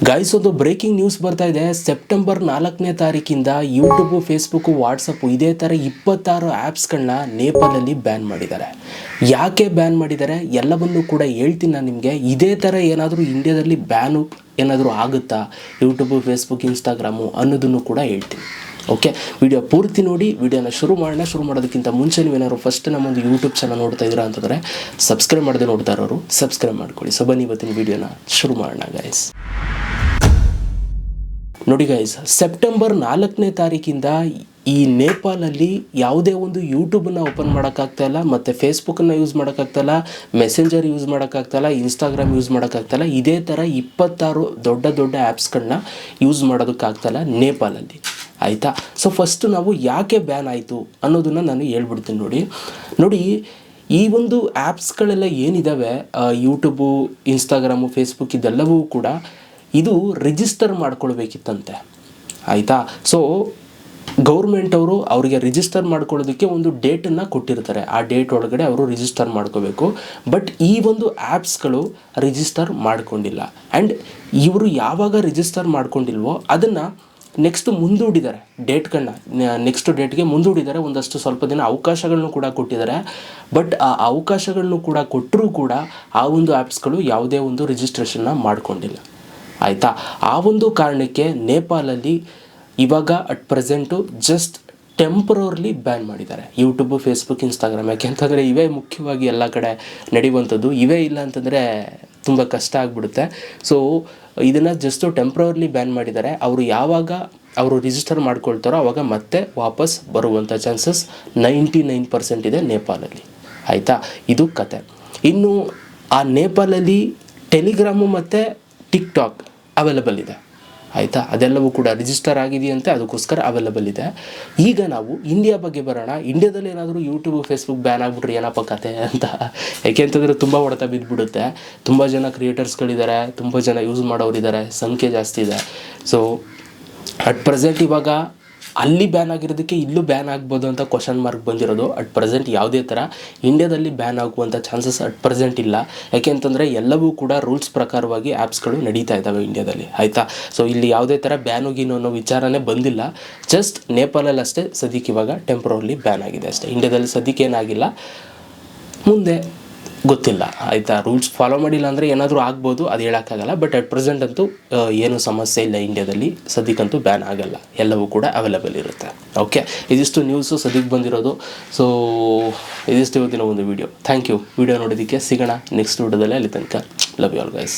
Guys, ಒಂದು breaking news ಬರ್ತಾ ಇದೆ. ಸೆಪ್ಟೆಂಬರ್ 4ನೇ ತಾರೀಕಿಂದ ಯೂಟ್ಯೂಬು, ಫೇಸ್ಬುಕ್ಕು, ವಾಟ್ಸಪ್ಪು ಇದೇ ಥರ 26 ಆ್ಯಪ್ಸ್ಗಳನ್ನ ನೇಪಾಳಲ್ಲಿ ಬ್ಯಾನ್ ಮಾಡಿದ್ದಾರೆ. ಯಾಕೆ ಬ್ಯಾನ್ ಮಾಡಿದ್ದಾರೆ ಎಲ್ಲವನ್ನೂ ಕೂಡ ಹೇಳ್ತೀನಿ ನಾನು ನಿಮಗೆ. ಇದೇ ಥರ ಏನಾದರೂ ಇಂಡಿಯಾದಲ್ಲಿ ಬ್ಯಾನು ಏನಾದರೂ ಆಗುತ್ತಾ ಯೂಟ್ಯೂಬು, ಫೇಸ್ಬುಕ್, ಇನ್ಸ್ಟಾಗ್ರಾಮು ಅನ್ನೋದನ್ನು ಕೂಡ ಹೇಳ್ತೀನಿ. ಓಕೆ, ವಿಡಿಯೋ ಪೂರ್ತಿ ನೋಡಿ. ವಿಡಿಯೋನ ಶುರು ಮಾಡೋದಕ್ಕಿಂತ ಮುಂಚೆ ನೀವೇನಾದ್ರು ಫಸ್ಟ್ ನಮ್ಮೊಂದು ಯೂಟ್ಯೂಬ್ ಚಾನಲ್ ನೋಡ್ತಾ ಇದ್ದೀರಾ ಅಂತಂದರೆ ಸಬ್ಸ್ಕ್ರೈಬ್ ಮಾಡದೆ ನೋಡ್ತಾ ಇರೋರು ಸಬ್ಸ್ಕ್ರೈಬ್ ಮಾಡ್ಕೊಳ್ಳಿ. ಸೊ ಬನ್ನಿ ಇವತ್ತಿನ ವಿಡಿಯೋನ ಶುರು ಮಾಡೋಣ ಗೈಸ್. ನೋಡಿ ಗೈಸ್, ಸೆಪ್ಟೆಂಬರ್ 4ನೇ ತಾರೀಕಿಂದ ಈ ನೇಪಾಳಲ್ಲಿ ಯಾವುದೇ ಒಂದು ಯೂಟ್ಯೂಬನ್ನು ಓಪನ್ ಮಾಡೋಕ್ಕಾಗ್ತಾಯಿಲ್ಲ, ಮತ್ತು ಫೇಸ್ಬುಕ್ಕನ್ನು ಯೂಸ್ ಮಾಡೋಕ್ಕಾಗ್ತಾಯಿಲ್ಲ, ಮೆಸೆಂಜರ್ ಯೂಸ್ ಮಾಡೋಕ್ಕಾಗ್ತಾಯಿಲ್ಲ, ಇನ್ಸ್ಟಾಗ್ರಾಮ್ ಯೂಸ್ ಮಾಡೋಕ್ಕಾಗ್ತಾಯಿಲ್ಲ. ಇದೇ ಥರ 26 ದೊಡ್ಡ ಆ್ಯಪ್ಸ್ಗಳನ್ನ ಯೂಸ್ ಮಾಡೋದಕ್ಕಾಗ್ತಾಯಿಲ್ಲ ನೇಪಾಳಲ್ಲಿ. ಆಯಿತಾ? ಸೊ ಫಸ್ಟು ನಾವು ಯಾಕೆ ಬ್ಯಾನ್ ಆಯಿತು ಅನ್ನೋದನ್ನು ನಾನು ಹೇಳ್ಬಿಡ್ತೀನಿ. ನೋಡಿ ಈ ಒಂದು ಆ್ಯಪ್ಸ್ಗಳೆಲ್ಲ ಏನಿದ್ದಾವೆ, ಯೂಟ್ಯೂಬು, ಇನ್ಸ್ಟಾಗ್ರಾಮು, ಫೇಸ್ಬುಕ್, ಇದೆಲ್ಲವೂ ಕೂಡ ಇದು ರಿಜಿಸ್ಟರ್ ಮಾಡ್ಕೊಳ್ಬೇಕಿತ್ತಂತೆ. ಆಯಿತಾ? ಸೊ ಗೌರ್ಮೆಂಟ್ ಅವರಿಗೆ ರಿಜಿಸ್ಟರ್ ಮಾಡ್ಕೊಳ್ಳೋದಕ್ಕೆ ಒಂದು ಡೇಟನ್ನು ಕೊಟ್ಟಿರ್ತಾರೆ. ಆ ಡೇಟ್ ಒಳಗಡೆ ಅವರು ರಿಜಿಸ್ಟರ್ ಮಾಡ್ಕೋಬೇಕು. ಬಟ್ ಈ ಒಂದು ಆ್ಯಪ್ಸ್ಗಳು ರಿಜಿಸ್ಟರ್ ಮಾಡ್ಕೊಂಡಿಲ್ಲ. ಆ್ಯಂಡ್ ಇವರು ಯಾವಾಗ ರಿಜಿಸ್ಟರ್ ಮಾಡ್ಕೊಂಡಿಲ್ವೋ ಅದನ್ನು ನೆಕ್ಸ್ಟ್ ಮುಂದೂಡಿದ್ದಾರೆ, ಡೇಟ್ಗಳನ್ನ ನೆಕ್ಸ್ಟ್ ಡೇಟ್ಗೆ ಮುಂದೂಡಿದ್ದಾರೆ. ಒಂದಷ್ಟು ಸ್ವಲ್ಪ ದಿನ ಅವಕಾಶಗಳನ್ನು ಕೂಡ ಕೊಟ್ಟಿದ್ದಾರೆ. ಬಟ್ ಆ ಅವಕಾಶಗಳನ್ನು ಕೂಡ ಕೊಟ್ಟರೂ ಕೂಡ ಆ ಒಂದು ಆ್ಯಪ್ಸ್ಗಳು ಯಾವುದೇ ಒಂದು ರಿಜಿಸ್ಟ್ರೇಷನ್ನ ಮಾಡ್ಕೊಂಡಿಲ್ಲ. ಆಯಿತಾ? ಆ ಒಂದು ಕಾರಣಕ್ಕೆ ನೇಪಾಳಲ್ಲಿ ಇವಾಗ ಅಟ್ ಪ್ರೆಸೆಂಟು ಜಸ್ಟ್ ಟೆಂಪ್ರವರ್ಲಿ ಬ್ಯಾನ್ ಮಾಡಿದ್ದಾರೆ ಯೂಟ್ಯೂಬು, ಫೇಸ್ಬುಕ್, ಇನ್ಸ್ಟಾಗ್ರಾಮ್. ಯಾಕೆಂತಂದರೆ ಇವೇ ಮುಖ್ಯವಾಗಿ ಎಲ್ಲ ಕಡೆ ನಡೆಯುವಂಥದ್ದು. ಇವೇ ಇಲ್ಲ ಅಂತಂದರೆ ತುಂಬ ಕಷ್ಟ ಆಗಿಬಿಡುತ್ತೆ. ಸೊ ಇದನ್ನು ಜಸ್ಟು ಟೆಂಪ್ರವರ್ಲಿ ಬ್ಯಾನ್ ಮಾಡಿದ್ದಾರೆ. ಅವರು ಯಾವಾಗ ಅವರು ರಿಜಿಸ್ಟರ್ ಮಾಡ್ಕೊಳ್ತಾರೋ ಆವಾಗ ಮತ್ತೆ ವಾಪಸ್ ಬರುವಂಥ ಚಾನ್ಸಸ್ 99% ಇದೆ ನೇಪಾಳಲ್ಲಿ. ಆಯಿತಾ? ಇದು ಕತೆ. ಇನ್ನು ಆ ನೇಪಾಳಲ್ಲಿ ಟೆಲಿಗ್ರಾಮು ಮತ್ತು ಟಿಕ್ಟಾಕ್ ಅವೈಲಬಲ್ ಇದೆ. ಆಯಿತಾ? ಅದೆಲ್ಲವೂ ಕೂಡ ರಿಜಿಸ್ಟರ್ ಆಗಿದೆಯಂತೆ, ಅದಕ್ಕೋಸ್ಕರ ಅವೈಲಬಲ್ ಇದೆ. ಈಗ ನಾವು ಇಂಡಿಯಾ ಬಗ್ಗೆ ಬರೋಣ. ಇಂಡಿಯಾದಲ್ಲಿ ಏನಾದರೂ ಯೂಟ್ಯೂಬು, ಫೇಸ್ಬುಕ್ ಬ್ಯಾನ್ ಆಗಿಬಿಟ್ರೆ ಏನಪ್ಪ ಕತೆ ಅಂತ. ಯಾಕೆಂತಂದರೆ ತುಂಬ ಹೊಡೆತ ಬಿದ್ದುಬಿಡುತ್ತೆ. ತುಂಬ ಜನ ಕ್ರಿಯೇಟರ್ಸ್ಗಳಿದ್ದಾರೆ, ತುಂಬ ಜನ ಯೂಸ್ ಮಾಡೋರಿದ್ದಾರೆ, ಸಂಖ್ಯೆ ಜಾಸ್ತಿ ಇದೆ. ಸೊ ಅಟ್ ಪ್ರೆಸೆಂಟ್ ಇವಾಗ ಅಲ್ಲಿ ಬ್ಯಾನ್ ಆಗಿರೋದಕ್ಕೆ ಇಲ್ಲೂ ಬ್ಯಾನ್ ಆಗ್ಬೋದು ಅಂತ ಕ್ವಶನ್ ಮಾರ್ಕ್ ಬಂದಿರೋದು. ಅಟ್ ಪ್ರೆಸೆಂಟ್ ಯಾವುದೇ ಥರ ಇಂಡಿಯಾದಲ್ಲಿ ಬ್ಯಾನ್ ಆಗುವಂಥ ಚಾನ್ಸಸ್ ಅಟ್ ಪ್ರೆಸೆಂಟ್ ಇಲ್ಲ. ಯಾಕೆಂತಂದರೆ ಎಲ್ಲವೂ ಕೂಡ ರೂಲ್ಸ್ ಪ್ರಕಾರವಾಗಿ ಆ್ಯಪ್ಸ್ಗಳು ನಡೀತಾ ಇದ್ದಾವೆ ಇಂಡಿಯಾದಲ್ಲಿ. ಆಯಿತಾ? ಸೊ ಇಲ್ಲಿ ಯಾವುದೇ ಥರ ಬ್ಯಾನು ಗೀನು ಅನ್ನೋ ವಿಚಾರನೇ ಬಂದಿಲ್ಲ. ಜಸ್ಟ್ ನೇಪಾಳಲ್ಲಿ ಅಷ್ಟೇ ಸದ್ಯಕ್ಕೆ ಇವಾಗ ಟೆಂಪ್ರವರ್ಲಿ ಬ್ಯಾನ್ ಆಗಿದೆ ಅಷ್ಟೇ. ಇಂಡಿಯಾದಲ್ಲಿ ಸದ್ಯಕ್ಕೆ ಏನಾಗಿಲ್ಲ, ಮುಂದೆ ಗೊತ್ತಿಲ್ಲ. ಆಯಿತಾ? ರೂಲ್ಸ್ ಫಾಲೋ ಮಾಡಿಲ್ಲ ಅಂದರೆ ಏನಾದರೂ ಆಗ್ಬೋದು, ಅದು ಹೇಳೋಕ್ಕಾಗಲ್ಲ. ಬಟ್ ಅಟ್ ಪ್ರೆಸೆಂಟ್ ಅಂತೂ ಏನೂ ಸಮಸ್ಯೆ ಇಲ್ಲ. ಇಂಡಿಯಾದಲ್ಲಿ ಸದ್ಯಕ್ಕಂತೂ ಬ್ಯಾನ್ ಆಗಲ್ಲ, ಎಲ್ಲವೂ ಕೂಡ ಅವೈಲಬಲ್ ಇರುತ್ತೆ. ಓಕೆ, ಇದಿಷ್ಟು ನ್ಯೂಸು ಸದ್ಯಕ್ಕೆ ಬಂದಿರೋದು. ಸೊ ಇದಿಷ್ಟು ಇವತ್ತಿನ ಒಂದು ವಿಡಿಯೋ. ಥ್ಯಾಂಕ್ ಯು ವಿಡಿಯೋ ನೋಡೋದಕ್ಕೆ. ಸಿಗೋಣ ನೆಕ್ಸ್ಟ್ ವಿಡಿಯೋದಲ್ಲಿ. ಅಲ್ಲಿ ತನಕ ಲವ್ ಯು ಆಲ್ ಗೈಸ್.